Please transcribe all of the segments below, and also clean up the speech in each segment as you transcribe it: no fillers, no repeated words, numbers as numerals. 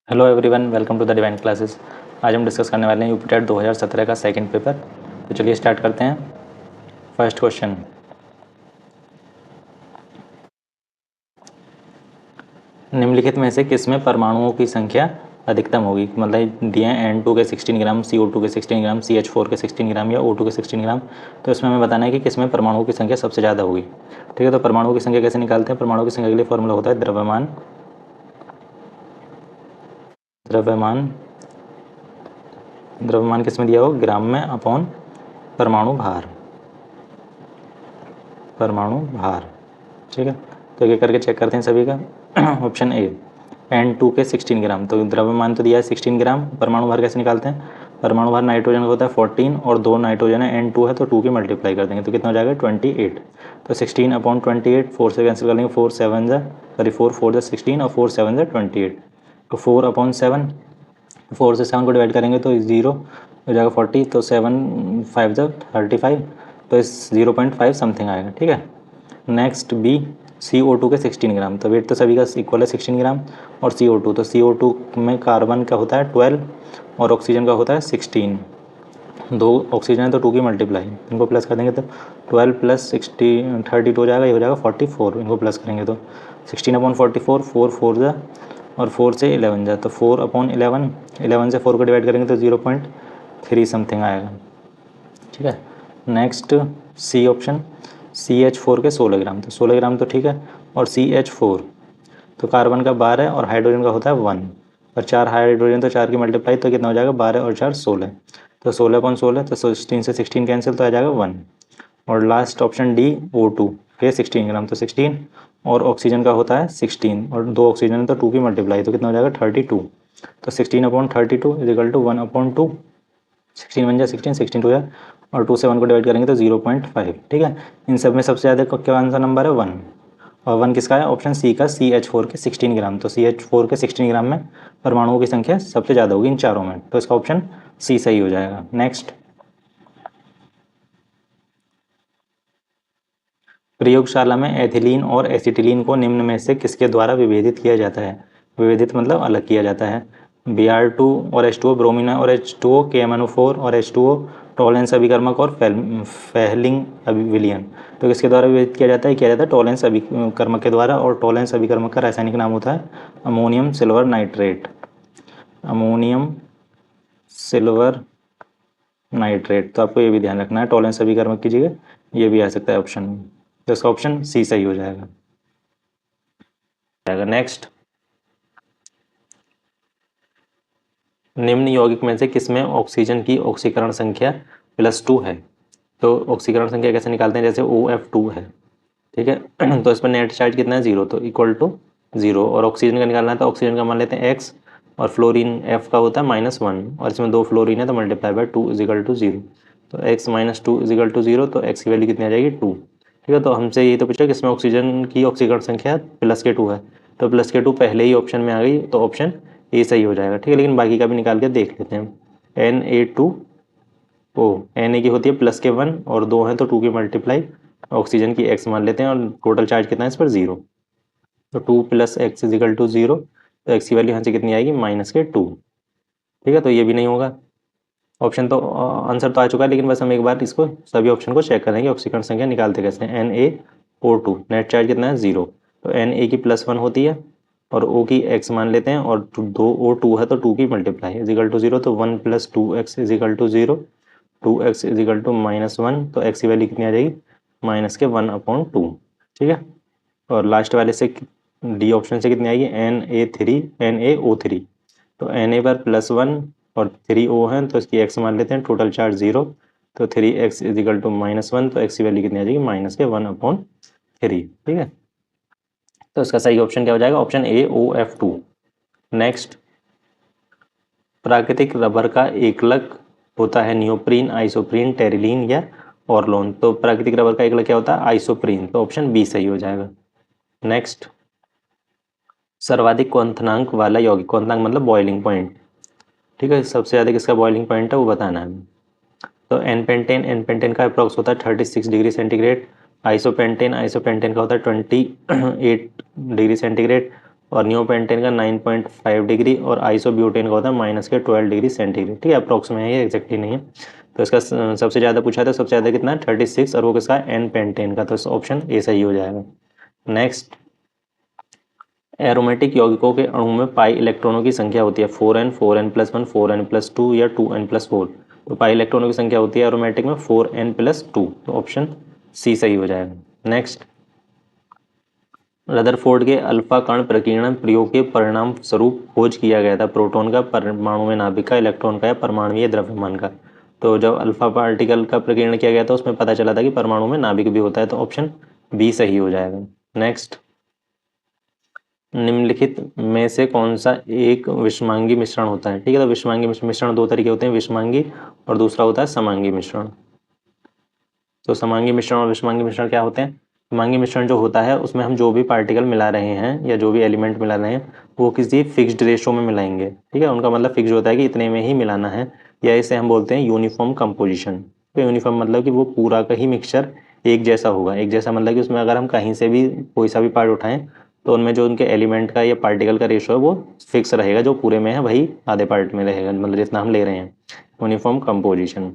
Hello everyone, welcome to the divine classes. आज हम discuss करने वाले हैं यूपी टेट 2017 का सेकंड पेपर। तो चलिए स्टार्ट करते हैं। फर्स्ट क्वेश्चन, निम्नलिखित में से किसमें परमाणुओं की संख्या अधिकतम होगी? मतलब दिए हैं N2 के 16 ग्राम, CO2 के 16 ग्राम, CH4 के 16 ग्राम या O2 के 16 ग्राम। तो इसमें हमें बताना है कि किसमें परमाणुओं की संख्या सबसे ज़्यादा होगी। ठीक है, तो परमाणुओं की संख्या कैसे निकालते हैं? परमाणुओं की संख्या के लिए फॉर्मूला होता है द्रव्यमान द्रव्यमान द्रव्यमान किसमें दिया हो? ग्राम में अपॉन परमाणु भार। ठीक है, तो ये करके चेक करते हैं सभी का। ऑप्शन ए, N2 के 16 ग्राम। तो द्रव्यमान तो दिया है 16 ग्राम। परमाणु भार कैसे निकालते हैं? परमाणु भार नाइट्रोजन का होता है 14 और 2 नाइट्रोजन है, N2 है तो 2 की मल्टीप्लाई कर देंगे तो कितना हो जाएगा 28। तो 16/28, 4 से कैंसिल कर लेंगे, 4 7 जा सॉरी 4 4 जा 16 और 4 7 जा 28। तो 4/7, 4 से 7 को डिवाइड करेंगे तो 0 हो जाएगा 40। तो 7 5 जा 35, तो इस 0.5 समथिंग आएगा। ठीक है, नेक्स्ट बी, CO2 के 16 ग्राम। तो वेट तो सभी का इक्वल है 16 ग्राम। और CO2, तो CO2 में कार्बन का होता है 12 और ऑक्सीजन का होता है 16। दो ऑक्सीजन है तो 2 की मल्टीप्लाई, इनको प्लस कर देंगे तो 12 प्लस 60 32 हो जाएगा, ये हो जाएगा 44। इनको प्लस करेंगे तो 16/44, 4 4 जा और 4 से 11 जा, तो 4/11, 11 से 4 को डिवाइड करेंगे तो 0.3 समथिंग आएगा। ठीक है, नेक्स्ट सी ऑप्शन, CH4 के 16 ग्राम। तो 16 ग्राम तो ठीक है, और CH4 तो कार्बन का 12 और हाइड्रोजन का होता है 1 और 4 हाइड्रोजन तो 4 की मल्टीप्लाई, तो कितना हो जाएगा 12 और 4 16। तो 16/16, तो 16 से 16 कैंसिल तो आ जाएगा 1। और लास्ट ऑप्शन डी, O2 के 16 ग्राम। तो 16 और ऑक्सीजन का होता है 16 और 2 ऑक्सीजन है तो 2 की मल्टीप्लाई, तो कितना हो जाएगा 32। तो 16/32 इज इक्वल टू 1/2। 16 1 जा 16, 16 2 जा और 2 से 1 को डिवाइड करेंगे तो 0.5। ठीक है, इन सब में सबसे ज़्यादा क्या आंसर नंबर है 1, और 1 किसका है? ऑप्शन सी का, CH4 के 16 ग्राम। तो CH4 के 16 ग्राम में परमाणुओं की संख्या सबसे ज़्यादा होगी इन चारों में, तो इसका ऑप्शन सी सही हो जाएगा। नेक्स्ट, प्रयोगशाला में एथिलीन और एसिटिलीन को निम्न में से किसके द्वारा विभेदित किया जाता है? विभेदित मतलब अलग किया जाता है। Br2 और H2O, ब्रोमीन और H2O, KMnO4 और H2O, टॉलेंस अभिकर्मक और फेहलिंग विलियन। तो किसके द्वारा विभेदित किया जाता है? किया जाता है टॉलेंस अभिकर्मक के द्वारा, और टॉलेंस अभिकर्मक का रासायनिक नाम होता है ammonium silver nitrate. Ammonium silver nitrate, तो आपको ये भी ध्यान रखना है, टॉलेंस अभिकर्मक की जगह ये भी आ सकता है ऑप्शन में, तो इसका ऑप्शन सी सही हो जाएगा। नेक्स्ट, निम्न यौगिक में से किसमें ऑक्सीजन की ऑक्सीकरण संख्या +2 है? तो ऑक्सीकरण संख्या कैसे निकालते हैं? जैसे OF2 है, ठीक है, तो इस पर नेट चार्ज कितना है 0, तो इक्वल टू 0। और ऑक्सीजन का निकालना है तो ऑक्सीजन का मान लेते हैं x, और फ्लोरीन F का होता है -1, और इसमें 2 फ्लोरीन है तो multiply by 2 is equal to 0। तो x - 2 इज इक्वल टू 0, तो x की वैल्यू कितनी आ जाएगी 2। ठीक है, तो हमसे यही तो पूछा किसमें ऑक्सीजन की ऑक्सीकरण संख्या +2 है, तो +2 पहले ही ऑप्शन में आ गई, तो ऑप्शन ए सही हो जाएगा। ठीक है, लेकिन बाकी का भी निकाल के देख लेते हैं। Na2O, Na की होती है +1 और 2 है तो 2 की मल्टीप्लाई, ऑक्सीजन की x मान लेते हैं और टोटल चार्ज कितना है इस पर 0, तो 2 + x इज इक्वल टू 0। तो x की वैल्यू यहाँ से कितनी आएगी -2। ठीक है, तो ये भी नहीं होगा। ऑप्शन तो आंसर तो आ चुका है, लेकिन बस हम एक बार इसको सभी ऑप्शन को चेक करेंगे ऑक्सीकरण संख्या निकालते कैसे हैं। NaO2 नेट चार्ज कितना है 0, तो Na की +1 होती है और O की x मान लेते हैं, और 2O2 है तो 2 की मल्टीप्लाई इज इक्वल टू 0, तो 1 + 2x is equal to 0, 2x is equal to -1, तो x की वैल्यू कितनी आ जाएगी -1/2। ठीक है, और लास्ट वाले से डी ऑप्शन से कितनी आएगी NaO3। तो Na पर +1 और 3O है तो इसकी x मान लेते हैं, टोटल चार्ज 0, तो 3x इज इक्वल टू -1, तो x की वैल्यू कितनी आ जाएगी -1/3। ठीक है, तो इसका सही ऑप्शन क्या हो जाएगा? Option A, OF2। नेक्स्ट, प्राकृतिक रबर का एकलक होता है नियोप्रीन, आइसोप्रीन, टेरिलीन या ऑर्लोन। तो प्राकृतिक रबर का एकलक क्या होता है? आइसोप्रीन, तो ऑप्शन बी सही हो जाएगा। नेक्स्ट, सर्वाधिक क्वथनांक वाला यौगिक, क्वथनांक मतलब बॉइलिंग पॉइंट, ठीक है, सबसे ज़्यादा किसका बॉइलिंग पॉइंट है वो बताना है। तो एन पेंटेन का अप्रॉक्स होता है 36 डिग्री सेंटीग्रेड। आइसोपेंटेन का होता है 28 डिग्री सेंटीग्रेड। और नियोपेंटेन का 9.5 डिग्री और आइसोब्यूटेन का होता है -12 डिग्री सेंटीग्रेड। ठीक है, अप्रोक्सीमेट है ये, एग्जैक्टली नहीं है। तो इसका सबसे ज़्यादा पूछा था, सबसे ज़्यादा कितना 36, और वो किसका एन पेंटेन का, तो ऑप्शन ए सही हो जाएगा। नेक्स्ट, एरोमेटिक यौगिकों के अणु में पाई इलेक्ट्रॉनों की संख्या होती है 4n, 4n+1, 4n+2 या 2n+4। तो पाई इलेक्ट्रॉनों की संख्या होती है एरोमेटिक में 4n+2, तो ऑप्शन सी सही हो जाएगा। नेक्स्ट, रदरफोर्ड के अल्फा कण प्रकीर्णन प्रयोग के परिणाम स्वरूप खोज किया गया था प्रोटॉन का, परमाणु में नाभिक का, इलेक्ट्रॉन का या परमाणुीय द्रव्यमान का। तो जब अल्फा पार्टिकल का प्रकीर्णन किया गया था उसमें पता चला था कि परमाणु में नाभिक भी होता है, तो ऑप्शन बी सही हो जाएगा। नेक्स्ट, निम्नलिखित में से कौन सा एक विषमांगी मिश्रण होता है? ठीक है, तो विषमांगी मिश्रण दो तरीके होते हैं, विषमांगी और दूसरा होता है समांगी मिश्रण। तो समांगी मिश्रण और विषमांगी मिश्रण क्या होते हैं? समांगी मिश्रण जो होता है उसमें हम जो भी पार्टिकल मिला रहे हैं या जो भी एलिमेंट मिला रहे हैं वो किसी फिक्स्ड रेशो में मिलाएंगे। ठीक है, उनका मतलब फिक्स होता है कि इतने में ही मिलाना है, या इसे हम बोलते हैं यूनिफॉर्म कंपोजिशन। तो यूनिफॉर्म मतलब कि वो पूरा का ही मिक्सचर एक जैसा होगा। एक जैसा मतलब कि उसमें अगर हम कहीं से भी कोई सा भी पार्ट उठाएं तो उनमें जो उनके एलिमेंट का या पार्टिकल का रेशो है वो फिक्स रहेगा, जो पूरे में है वही आधे पार्ट में रहेगा, मतलब जितना हम ले रहे हैं, यूनिफॉर्म कंपोजिशन।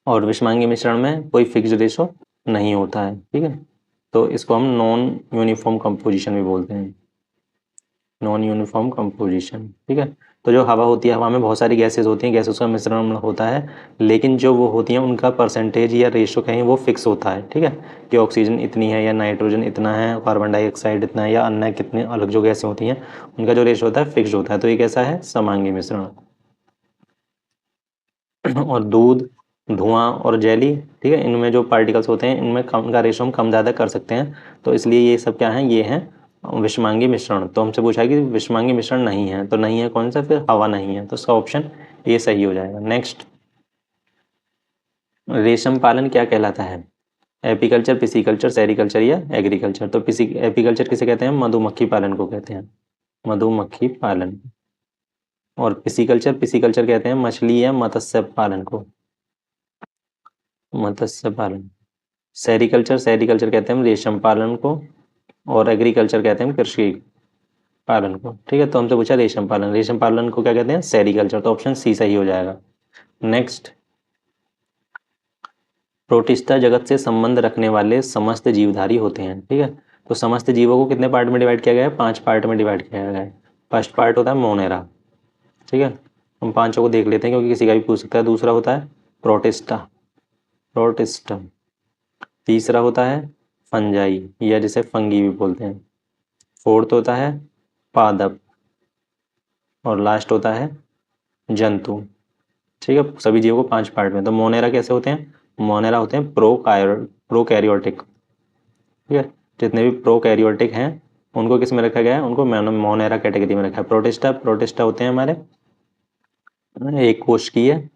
और विषमांगी मिश्रण में कोई फिक्स्ड रेशो नहीं होता है। ठीक है, तो इसको हम नॉन यूनिफॉर्म कंपोजिशन भी बोलते हैं, नॉन यूनिफॉर्म कंपोजिशन। ठीक है, तो जो हवा होती है, हवा में बहुत सारी गैसेस होती हैं, गैसेस का मिश्रण होता है, लेकिन जो वो होती हैं उनका परसेंटेज या रेशो कहीं वो फिक्स होता है। ठीक है, कि ऑक्सीजन इतनी है या नाइट्रोजन इतना है, कार्बन डाइऑक्साइड इतना है, या अन्य कितने अलग जो गैसें होती हैं उनका जो रेशो होता है फिक्स होता है। तो ये कैसा है? समांगी मिश्रण। और दूध, धुआं और जेली, ठीक है, इनमें जो पार्टिकल्स होते हैं इनमें कम का रेशो हम कम ज़्यादा कर सकते हैं, तो इसलिए ये सब क्या है? ये हैं विषमांगी मिश्रण। तो हमसे पूछा है कि विषमांगी मिश्रण नहीं है, तो नहीं है कौन सा? फिर हवा नहीं है, तो इसका ऑप्शन ये सही हो जाएगा। नेक्स्ट, रेशम पालन क्या कहलाता है? एपीकल्चर, पिसीकल्चर, सेरीकल्चर या एग्रीकल्चर? तो एपीकल्चर किसे कहते हैं? मधुमक्खी पालन को कहते हैं, मधुमक्खी पालन। और पिसीकल्चर, पिसीकल्चर कहते हैं मछली या मत्स्य पालन को, मत्स्य पालन। सेरीकल्चर, सेरीकल्चर कहते हैं हम रेशम पालन को, और एग्रीकल्चर कहते हैं हम कृषि पालन को। ठीक है, तो हमसे पूछा रेशम पालन, रेशम पालन को क्या कहते हैं? सेरीकल्चर, तो ऑप्शन सी सही हो जाएगा। नेक्स्ट, प्रोटिस्टा जगत से संबंध रखने वाले समस्त जीवधारी होते हैं। ठीक है, तो समस्त जीवों को कितने पार्ट में डिवाइड किया गया है? 5 पार्ट में डिवाइड किया गया है। फर्स्ट पार्ट होता है मोनेरा। ठीक है, हम पांचों को देख लेते हैं क्योंकि किसी का भी पूछ सकता है। दूसरा होता है प्रोटिस्टा, प्रोटिस्टम। तीसरा होता है फंजाई, या जिसे फंगी भी बोलते हैं। फोर्थ होता है पादप, और लास्ट होता है जंतु। ठीक है, सभी जीवों को 5 पार्ट में। तो मोनेरा कैसे होते हैं? मोनेरा होते हैं प्रोकैरियोटिक। ठीक है, जितने भी प्रोकैरियोटिक हैं उनको किस में रखा गया है? उनको मोनेरा कैटेगरी में रखा है। प्रोटिस्टा, प्रोटिस्टा होते हैं हमारे एक कोशिकीय,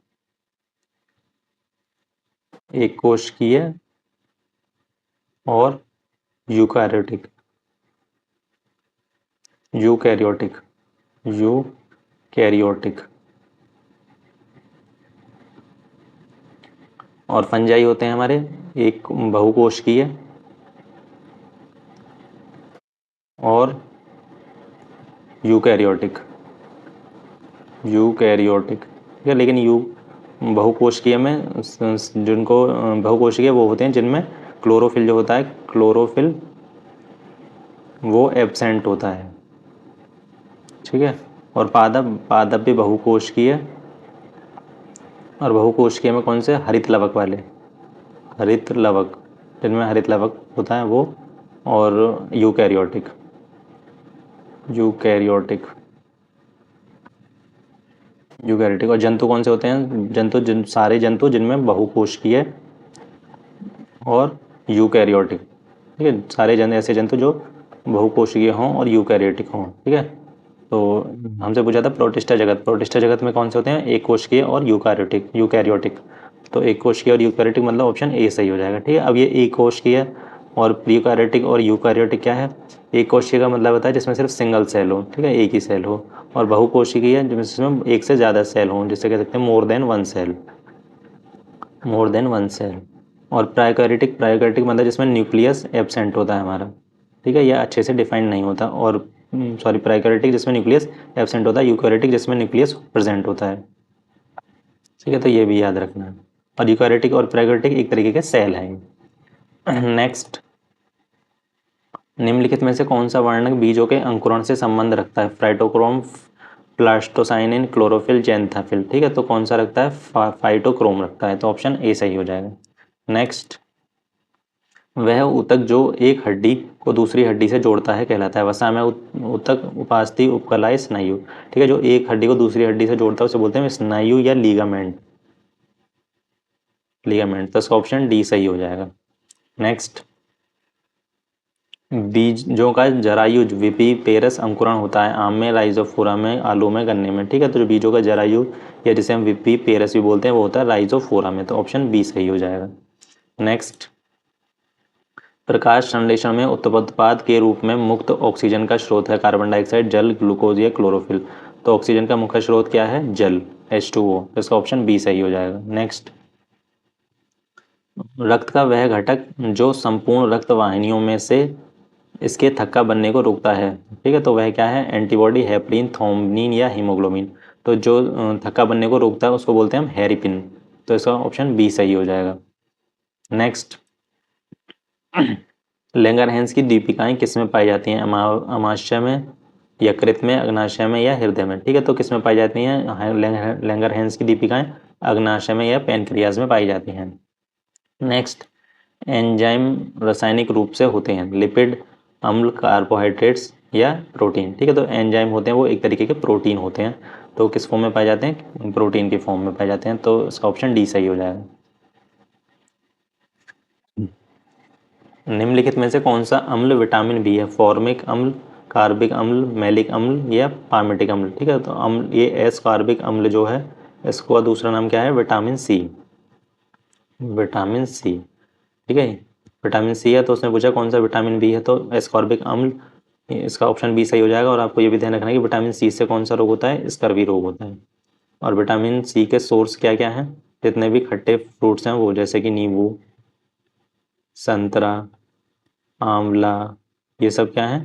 एक कोशिकीय और यूकैरियोटिक, यूकैरियोटिक, यूकैरियोटिक। और फंजाई होते हैं हमारे एक बहुकोशिकीय और यूकैरियोटिक, यूकैरियोटिक। ठीक है, लेकिन बहुकोशिकीय में जिनको बहुकोशिकीय वो होते हैं जिनमें क्लोरोफिल जो होता है, क्लोरोफिल वो एब्सेंट होता है। ठीक है, और पादप, पादप भी बहुकोशिकीय, और बहुकोशिकीय में कौन से? हरित लवक वाले, हरित लवक, जिनमें हरित लवक होता है वो, और यूकैरियोटिक, यूकैरियोटिक, यूकैरियोटिक। और जंतु कौन से होते हैं? जंतु सारे जंतु जिनमें बहुकोशिकीय और यूकैरियोटिक। ठीक है, सारे ऐसे जंतु जो बहुकोशिकीय हों और यूकैरियोटिक हों। ठीक है, तो हमसे पूछा था प्रोटिस्टा जगत, प्रोटिस्टा जगत में कौन से होते हैं? एक कोशिकीय और यूकैरियोटिक, यूकैरियोटिक। तो एक कोशिकीय और यूकैरियोटिक मतलब ऑप्शन ए सही हो जाएगा। ठीक है, अब ये एक कोशिकीय और प्रीकैरियोटिक और यूकैरियोटिक क्या है? एक कोशिकीय का मतलब होता है जिसमें सिर्फ सिंगल सेल हो, ठीक है, एक ही सेल हो, और बहुकोशिकीय जिसमें एक से ज़्यादा सेल हो, जिसे कह सकते हैं more than one cell, more than one cell. और प्राइकैरियोटिक, प्राइकैरियोटिक मतलब जिसमें न्यूक्लियस एब्सेंट होता है हमारा। ठीक है, यह अच्छे से डिफाइंड नहीं होता। और प्रोकैरियोटिक जिसमें न्यूक्लियस एब्सेंट होता है, यूकैरियोटिक जिसमें न्यूक्लियस प्रेजेंट होता है। ठीक है, तो ये भी याद रखना है। और यूकैरियोटिक और प्रोकैरियोटिक एक तरीके के सेल हैं। नेक्स्ट, निम्नलिखित में से कौन सा वर्णक बीजों के अंकुरण से संबंध रखता है? Phytochrome, plastocyanin, chlorophyll, xanthophyll. ठीक है, तो कौन सा रखता है? फाइटोक्रोम रखता है, तो ऑप्शन ए सही हो जाएगा। नेक्स्ट, वह ऊतक जो एक हड्डी को दूसरी हड्डी से जोड़ता है कहलाता है? वसा में ऊतक, उपास्थि, उपकलाय, स्नायु। ठीक है, जो एक हड्डी को दूसरी हड्डी से जोड़ता है उसे बोलते हैं स्नायु या लीगामेंट। लीगामेंट, तो इसका ऑप्शन डी सही हो जाएगा। नेक्स्ट, बीजों का जरायुज विपिपेरस अंकुरण होता है? आम में, राइजोफोरा में, आलू में, गन्ने में। ठीक है, तो जो बीजों का जरायुज या जिसे हम विपिपेरस भी बोलते हैं वो होता है राइजोफोरा में, तो ऑप्शन बी सही हो जाएगा। नेक्स्ट, प्रकाश संश्लेषण में उत्पाद के रूप में मुक्त ऑक्सीजन का स्रोत है? कार्बन डाइऑक्साइड, जल, ग्लूकोज या क्लोरोफिल। तो ऑक्सीजन का मुख्य स्रोत क्या है? जल, H2O। तो इसका ऑप्शन बी सही हो जाएगा। नेक्स्ट, रक्त का वह घटक जो संपूर्ण रक्त वाहिनियों में से इसके थक्का बनने को रोकता है, ठीक है, तो वह क्या है? एंटीबॉडी, हेपरिन, थ्रोम्बोनिन या हीमोग्लोबिन। तो जो थक्का बनने को रोकता है उसको बोलते हैं हम हेरिपिन, तो इसका ऑप्शन बी सही हो जाएगा। नेक्स्ट, लैंगरहैंस की दीपिकाएं किस में पाई जाती हैं? अमाशय में, यकृत में, अग्नाशय में या हृदय में। ठीक है, तो किस में पाई जाती हैं लैंगरहैंस की दीपिकाएं? अग्नाशय में या पैनक्रियाज में पाई जाती हैं। नेक्स्ट, एंजाइम रासायनिक रूप से होते हैं? लिपिड, अम्ल, कार्बोहाइड्रेट्स या प्रोटीन। ठीक है, तो एंजाइम होते हैं वो एक तरीके के प्रोटीन होते हैं, तो किस फॉर्म में पाए जाते हैं? प्रोटीन के फॉर्म में पाए जाते हैं, तो इसका ऑप्शन डी सही हो जाएगा। निम्नलिखित में से कौन सा अम्ल विटामिन बी है? फॉर्मिक अम्ल, कार्बिक अम्ल, मैलिक अम्ल या पामिटिक अम्ल। ठीक है, तो अम्ल ये एस कार्बिक अम्ल जो है इसका दूसरा नाम क्या है? Vitamin C. विटामिन सी, ठीक है, विटामिन सी है, तो उसने पूछा कौन सा विटामिन बी है, तो एस्कॉर्बिक अम्ल, इसका ऑप्शन बी सही हो जाएगा। और आपको ये भी ध्यान रखना है कि विटामिन सी से कौन सा रोग होता है? स्कर्वी रोग होता है। और विटामिन सी के सोर्स क्या क्या हैं? जितने भी खट्टे फ्रूट्स हैं वो, जैसे कि नींबू, संतरा, आंवला, ये सब क्या है?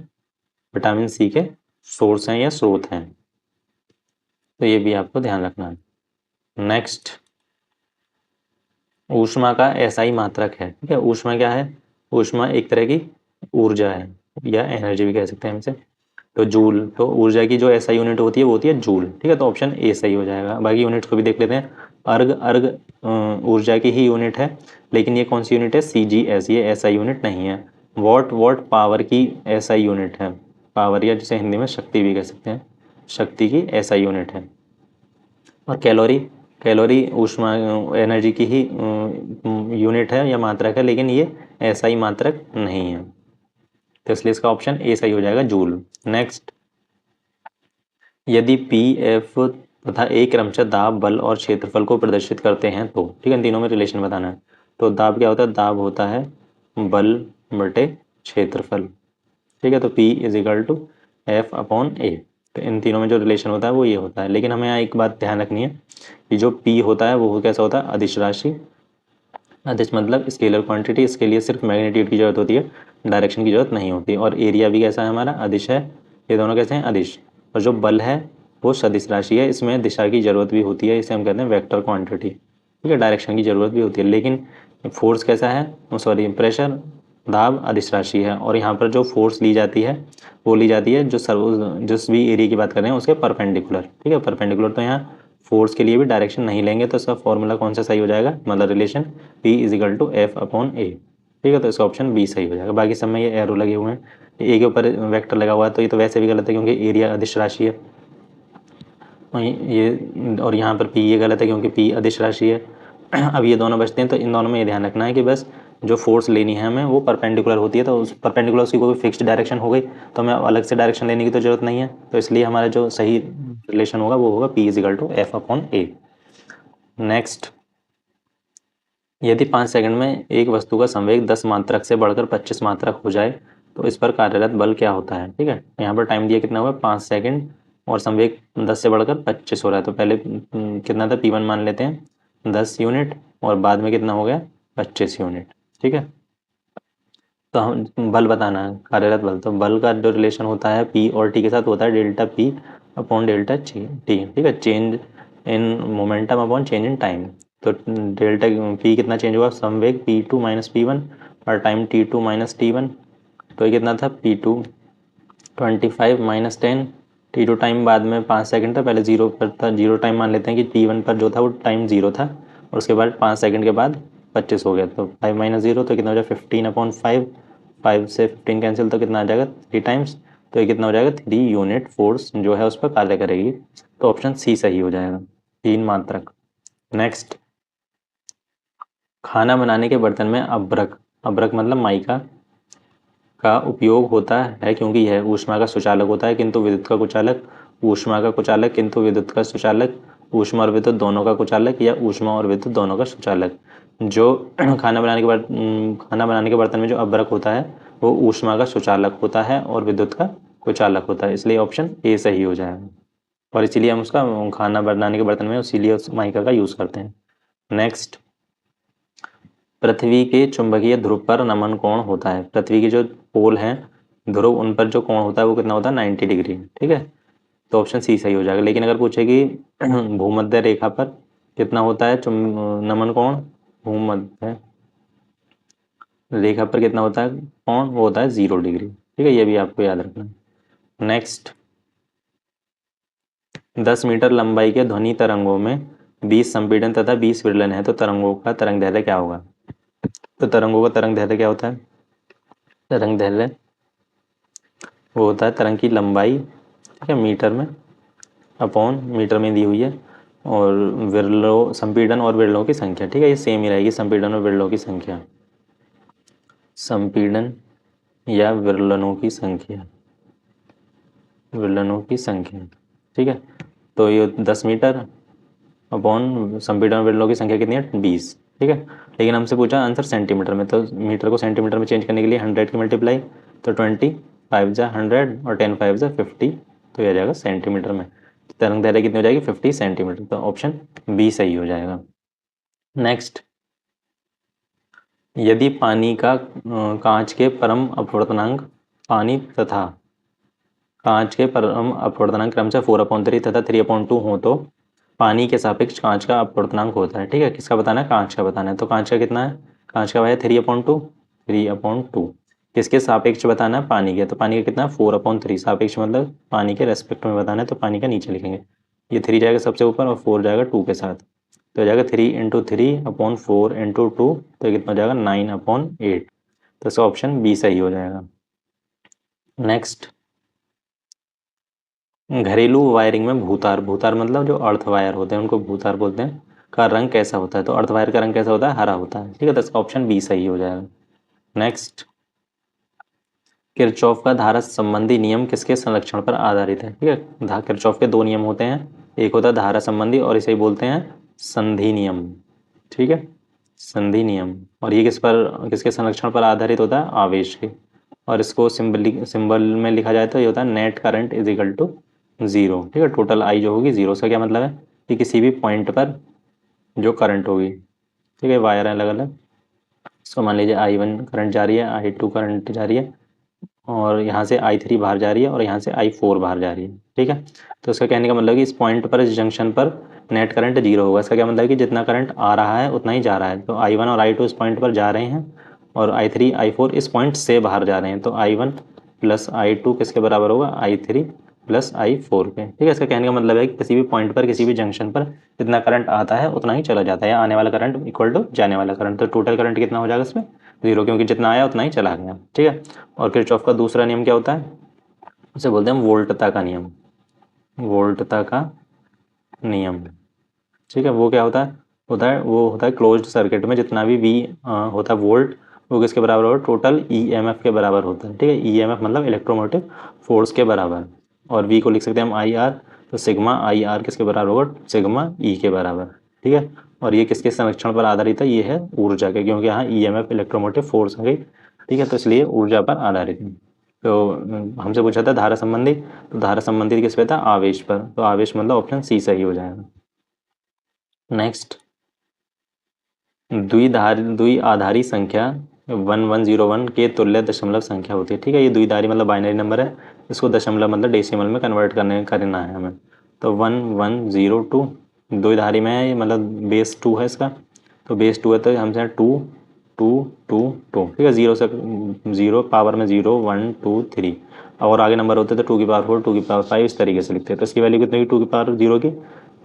विटामिन सी के सोर्स हैं या स्रोत हैं, तो ये भी आपको ध्यान रखना है। नेक्स्ट, ऊष्मा का एसआई मात्रक है। ठीक है, ऊष्मा क्या है? ऊष्मा एक तरह की ऊर्जा है या एनर्जी भी कह सकते हैं इसे, तो जूल। तो ऊर्जा की जो एसआई यूनिट होती है वो होती है जूल। ठीक है, तो ऑप्शन ए सही हो जाएगा। बाकी यूनिट्स को भी देख लेते हैं। अर्ग, ऊर्जा की ही यूनिट है, लेकिन ये कौन सी यूनिट है? CGS, ये एसआई यूनिट नहीं है। वॉट, वॉट पावर की एसआई यूनिट है। पावर, या जिसे हिंदी में शक्ति भी कह सकते हैं, शक्ति की एसआई यूनिट है। और कैलोरी, कैलोरी ऊष्मा एनर्जी की ही यूनिट है या मात्रक है, लेकिन ये एसआई मात्रक नहीं है, तो इसलिए इसका ऑप्शन ए सही हो जाएगा, जूल। नेक्स्ट, यदि पी, एफ तथा ए क्रमशः दाब, बल और क्षेत्रफल को प्रदर्शित करते हैं तो, ठीक है, इन तीनों में रिलेशन बताना है। तो दाब क्या होता है? दाब होता है बल बटे क्षेत्रफल। ठीक है, तो P is equal to F upon A. तो इन तीनों में जो रिलेशन होता है वो ये होता है। लेकिन हमें यहाँ एक बात ध्यान रखनी है कि जो P होता है वो कैसा होता है? अदिश राशि। अदिश मतलब स्केलर क्वांटिटी, इसके लिए सिर्फ मैग्नीट्यूड की जरूरत होती है, डायरेक्शन की जरूरत नहीं होती। और एरिया भी कैसा है हमारा? अदिश है। ये दोनों कैसे हैं? अदिश। और जो बल है वो सदिश राशि है, इसमें दिशा की जरूरत भी होती है, इसे हम कहते हैं वेक्टर क्वांटिटी। ठीक है, डायरेक्शन की जरूरत भी होती है। लेकिन फोर्स कैसा है? सॉरी, प्रेशर, दाब अदिश राशि है। और यहाँ पर जो फोर्स ली जाती है वो ली जाती है जो जिस भी एरिया की बात कर रहे हैं उसके परपेंडिकुलर। ठीक है, परपेंडिकुलर, तो यहाँ फोर्स के लिए भी डायरेक्शन नहीं लेंगे, तो इसका फॉर्मूला कौन सा सही हो जाएगा? मतलब relation P is equal to F upon A. ठीक है, तो इसका ऑप्शन बी सही हो जाएगा। बाकी सब में ये एरो लगे हुए हैं, ए के ऊपर वेक्टर लगा हुआ है, तो ये तो वैसे भी गलत है क्योंकि एरिया अदिश राशि है। और यहाँ पर P ये गलत है क्योंकि P अदिश राशि है। अब ये दोनों बचते हैं, तो इन दोनों में ये ध्यान रखना है कि बस जो फोर्स लेनी है हमें वो परपेंडिकुलर होती है, तो उस परपेंडिकुलर उसकी कोई फिक्स्ड डायरेक्शन हो गई तो हमें अलग से डायरेक्शन लेने की तो जरूरत नहीं है, तो इसलिए हमारा जो सही रिलेशन होगा वो होगा P is equal to F upon A. Next, यदि 5 सेकंड में एक वस्तु का संवेग 10 मात्रक से बढ़कर 25 मात्रक हो जाए तो इस पर कार्यरत बल क्या होता है? ठीक है, यहाँ पर टाइम दिया कितना हुआ? 5 सेकंड, और संवेग 10 से बढ़कर 25 हो रहा है, तो पहले कितना था? P1 मान लेते हैं 10 यूनिट, और बाद में कितना हो गया? 25 यूनिट। ठीक है, तो हम बल बताना है, कार्यरत बल, तो बल का जो रिलेशन होता है पी और टी के साथ होता है delta P upon delta T, ठीक है, change in momentum upon change in time. तो डेल्टा पी कितना चेंज हुआ, समवेग P two minus P one और time T two minus T one, तो ये कितना था P two 25 minus 10, T two time बाद में 5 सेकंड था, पहले जीरो पर था, जीरो टाइम मान लेते हैं कि टी वन पर जो था वो टाइम जीरो था, और उसके बाद 5 सेकंड के बाद 25 हो गया, तो 5 माइनस जीरो तो कितना हो जाएगा 15 अपॉन 5, 5 से 15 कैंसिल तो कितना आ जाएगा 3 टाइम्स, तो ये कितना हो जाएगा 3 यूनिट फोर्स जो है उस पर कार्य करेगी, तो ऑप्शन सी सही हो जाएगा, 3 मात्रक। नेक्स्ट, खाना बनाने के बर्तन में अभ्रक, अभ्रक मतलब माइका का उपयोग होता है क्योंकि यह ऊष्मा का सुचालक होता है किंतु विद्युत का कुचालक, ऊष्मा का कुचालक किंतु विद्युत का सुचालक, ऊष्मा और विद्युत दोनों का कुचालक, या ऊष्मा और विद्युत दोनों का सुचालक। जो खाना बनाने के बर्तन में जो अभ्रक होता है वो ऊष्मा का सुचालक होता है और विद्युत का कुचालक होता है, इसलिए ऑप्शन ए सही हो जाएगा, और इसीलिए हम उसका खाना बनाने के बर्तन में इसीलिए उस माइका का यूज़ करते हैं। नेक्स्ट, पृथ्वी के चुंबकीय ध्रुव पर नमन कोण होता है, पृथ्वी के जो पोल हैं ध्रुव उन पर जो कोण होता है वो कितना होता है 90 डिग्री, ठीक है, तो ऑप्शन सी सही हो जाएगा। लेकिन अगर पूछे कि भूमध्य रेखा पर कितना होता है नमन कोण, भूमध्य रेखा पर कितना होता है कोण, वो होता है 0 डिग्री, ठीक है, ये भी आपको याद रखना है। नेक्स्ट, 10 मीटर लंबाई के ध्वनि तरंगों में 20 संपीड़न तथा 20 विरलन है, तो तरंगों का तरंग दैर्ध्य क्या होगा, तो तरंगों का तरंग दैर्ध्य क्या होता है, तरंग दैर्ध्य वो होता है तरंग की लंबाई, ठीक है, मीटर में, अपॉन मीटर में दी हुई है, और विरलों संपीड़न और विरलों की संख्या, ठीक है, ये सेम ही रहेगी, संपीड़न और विरलों की संख्या, संपीड़न या विरलनों की संख्या, विरलनों की संख्या, ठीक है, तो ये 10 मीटर अपॉन संपीड़न और विरलों की संख्या कितनी है 20, ठीक है, लेकिन हमसे पूछा आंसर सेंटीमीटर में, तो मीटर को सेंटीमीटर में चेंज करने के लिए 100 की मल्टीप्लाई, तो 25 जा 100 और 10 5 जा 50, तो यह आ जाएगा सेंटीमीटर में, तरंग दैर्ध्य कितनी हो जाएगी 50 सेंटीमीटर, तो ऑप्शन बी सही हो जाएगा। नेक्स्ट, यदि पानी का कांच के परम अपवर्तनांक पानी तथा कांच के परम अपवर्तनांक क्रमशः 4/3 तथा 3/2 हो तो पानी के सापेक्ष कांच का अपवर्तनांक होता है, ठीक है, किसका बताना है, कांच का बताना है, तो कांच का कितना है, कांच का है 3/2, किसके सापेक्ष बताना है, पानी के, तो पानी का कितना है 4/3, सापेक्ष मतलब पानी के रेस्पेक्ट में बताना है, तो पानी का नीचे लिखेंगे, ये 3 जाएगा सबसे ऊपर और 4 जाएगा 2 के साथ, तो हो जाएगा 3 × 3/4 × 2, तो ये कितना हो जाएगा 9/8, तो इसका ऑप्शन बी सही हो जाएगा। नेक्स्ट, घरेलू वायरिंग में भूतार, भूतार मतलब जो अर्थ वायर होते हैं उनको भूतार बोलते हैं, का रंग कैसा होता है, तो अर्थ वायर का रंग कैसा होता है, हरा होता है, ठीक है, तो इसका ऑप्शन बी सही हो जाएगा। नेक्स्ट, किरचॉफ का धारा संबंधी नियम किसके संरक्षण पर आधारित है, ठीक है, किरचॉफ के 2 नियम होते हैं, एक होता है धारा संबंधी और इसे बोलते हैं संधि नियम, ठीक है, संधि नियम, और ये किसके संरक्षण पर आधारित होता है, आवेश के, और इसको सिंबल में लिखा जाए तो ये होता है net current is equal to 0, ठीक है, टोटल आई जो होगी 0, उसका क्या मतलब है कि किसी भी पॉइंट पर जो करंट होगी, ठीक है, वायर है अलग अलग, इसको मान लीजिए I1 करंट जा रही है, I2 करंट जा रही है, और यहाँ से I3 बाहर जा रही है, और यहाँ से I4 बाहर जा रही है, ठीक है, तो इसका कहने का मतलब कि इस पॉइंट पर, इस जंक्शन पर नेट करंट 0 होगा, इसका क्या मतलब है कि जितना करंट आ रहा है उतना ही जा रहा है, तो I1 और I2 इस पॉइंट पर जा रहे हैं, और I3 I4 इस पॉइंट से बाहर जा रहे हैं, तो I1 प्लस I2 किसके बराबर होगा, I3 प्लस I4 के, ठीक है, इसका कहने का मतलब है कि किसी भी पॉइंट पर, किसी भी जंक्शन पर जितना करंट आता है उतना ही चला जाता है, आने वाला करंट इक्वल टू जाने वाला करंट, तो टोटल करंट कितना हो जाएगा इसमें 0, क्योंकि जितना आया उतना ही चला गया, ठीक है। और किरचॉफ का दूसरा नियम क्या होता है, उसे बोलते हैं वोल्टता का नियम, वोल्टता का नियम, ठीक है, वो क्या वो होता है क्लोज्ड सर्किट में जितना भी वी होता है वोल्ट, वो किसके बराबर होगा, टोटल ईएमएफ के बराबर होता है, ठीक है, ईएमएफ मतलब इलेक्ट्रोमोटिव फोर्स के बराबर, और वी को लिख सकते हैं हम आई आर, तो सिग्मा आई आर किसके बराबर होगा, सिग्मा ई के बराबर, ठीक है, और ये किसके संरक्षण पर आधारित है, ये है ऊर्जा के, क्योंकि यहाँ ईएमएफ इलेक्ट्रोमोटिव फोर्स है, ठीक है, तो इसलिए ऊर्जा पर आधारित है। तो हमसे पूछा था धारा संबंधी, तो धारा संबंधी किस पे था, आवेश पर, तो आवेश मतलब ऑप्शन सी सही हो जाएगा। नेक्स्ट, द्विआधारी संख्या 1101 के तुल्य दशमलव संख्या होती है। ठीक है, ये द्विधारी मतलब बाइनरी नंबर है, इसको दशमलव मतलब डेसिमल में कन्वर्ट करना है हमें। तो 1102 द्विधारी में है ये, मतलब बेस 2 है इसका, तो बेस 2 है तो हमसे 2 2 2 2। ठीक है, 0 से 0 पावर में 0 1 2 3, और आगे नंबर होते तो 2 की पावर 4 2 की पावर 5 इस तरीके से लिखते हैं। तो इसकी वैल्यू कितनी होगी, 2 की पावर 0 की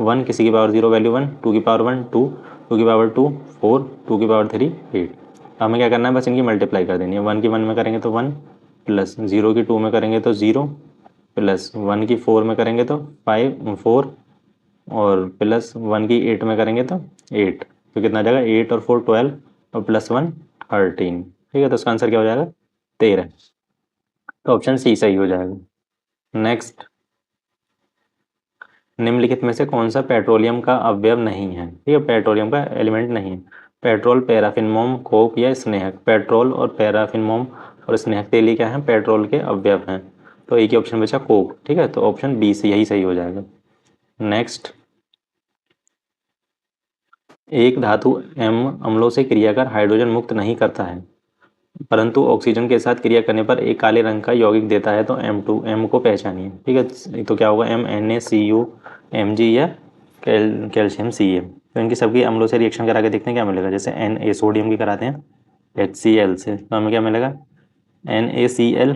1, किसी की पावर 0 वैल्यू 1, 2 की पावर 1 2, 2 की पावर 2 4, 2 की पावर 3 8। हमें क्या करना है, बस इनकी मल्टीप्लाई कर देनी है। 1 की 1 में करेंगे तो 1, प्लस 0 की 2 में करेंगे तो 0, प्लस 1 की 4 में करेंगे तो 4, और प्लस 1 की 8 में करेंगे तो 8। तो कितना आ जाएगा, 8 और 4 12, और प्लस 1 13। ठीक है, तो इसका आंसर क्या हो जाएगा, 13। तो ऑप्शन सी सही हो जाएगा। नेक्स्ट, निम्नलिखित में से कौन सा पेट्रोलियम का अवयव नहीं है। ठीक है, पेट्रोलियम का एलिमेंट नहीं है। पेट्रोल, पैराफिन, मोम, कोक या स्नेहक। पेट्रोल और पैराफिन, मोम और स्नेहक तेल ये क्या है, पेट्रोल के अवयव हैं। तो एक ही ऑप्शन बचा कोक। ठीक है, तो ऑप्शन बी से यही सही हो जाएगा। नेक्स्ट, एक धातु एम अम्लों से क्रिया कर हाइड्रोजन मुक्त नहीं करता है, परंतु ऑक्सीजन के साथ क्रिया करने पर एक काले रंग का यौगिक देता है, तो M2 M को पहचानिए। ठीक है, तो क्या होगा, MnACU Mg या कैल्शियम Ca। तो इनकी सबकी अम्लों से रिएक्शन करा के देखते हैं क्या मिलेगा। जैसे Na सोडियम की कराते हैं HCl से, तो हमें क्या मिलेगा, NaCl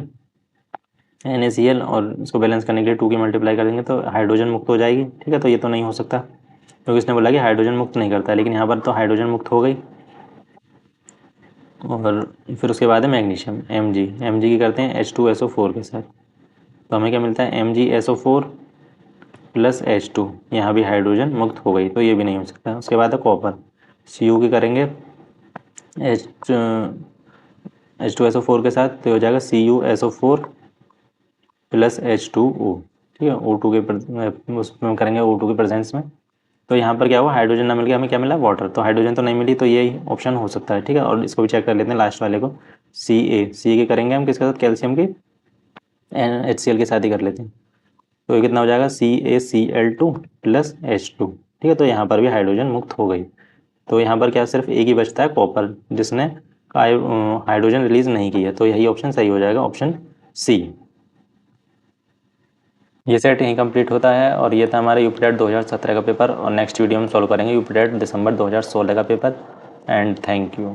NaCl, और इसको बैलेंस करने के लिए 2 की मल्टीप्लाई कर देंगे तो हाइड्रोजन मुक्त हो जाएगी। ठीक है, तो ये तो नहीं हो सकता क्योंकि इसने बोला कि हाइड्रोजन मुक्त नहीं करता है, लेकिन यहाँ पर तो हाइड्रोजन मुक्त हो गई। और फिर उसके बाद है मैग्नीशियम Mg की करते हैं H2SO4 के साथ, तो हमें क्या मिलता है, MgSO4 प्लस H2। यहाँ भी हाइड्रोजन मुक्त हो गई, तो ये भी नहीं हो सकता। उसके बाद है कॉपर, Cu की करेंगे H2SO4 के साथ, तो हो जाएगा CuSO4 प्लस H2O। ठीक है, O2 के उसमें करेंगे O2 के प्रेजेंस में, तो यहाँ पर क्या हुआ, हाइड्रोजन ना मिल गया, हमें क्या मिला, वाटर। तो हाइड्रोजन तो नहीं मिली, तो ये ऑप्शन हो सकता है। ठीक है, और इसको भी चेक कर लेते हैं लास्ट वाले को, सी के करेंगे हम किसके साथ, कैल्शियम की HCl के साथ ही कर लेते हैं। तो ये कितना हो जाएगा, CaCl2 प्लस H2। ठीक है, तो यहाँ पर भी हाइड्रोजन मुक्त हो गई। तो यहाँ पर क्या सिर्फ एक ही बचता है, कॉपर, जिसने हाइड्रोजन रिलीज नहीं की है, तो यही ऑप्शन सही हो जाएगा, ऑप्शन सी। ये सेट यहीं कंप्लीट होता है, और ये था हमारा यूपीटेट 2017 का पेपर, और नेक्स्ट वीडियो हम सॉल्व करेंगे यूपीटेट दिसंबर 2016 का पेपर। And thank you.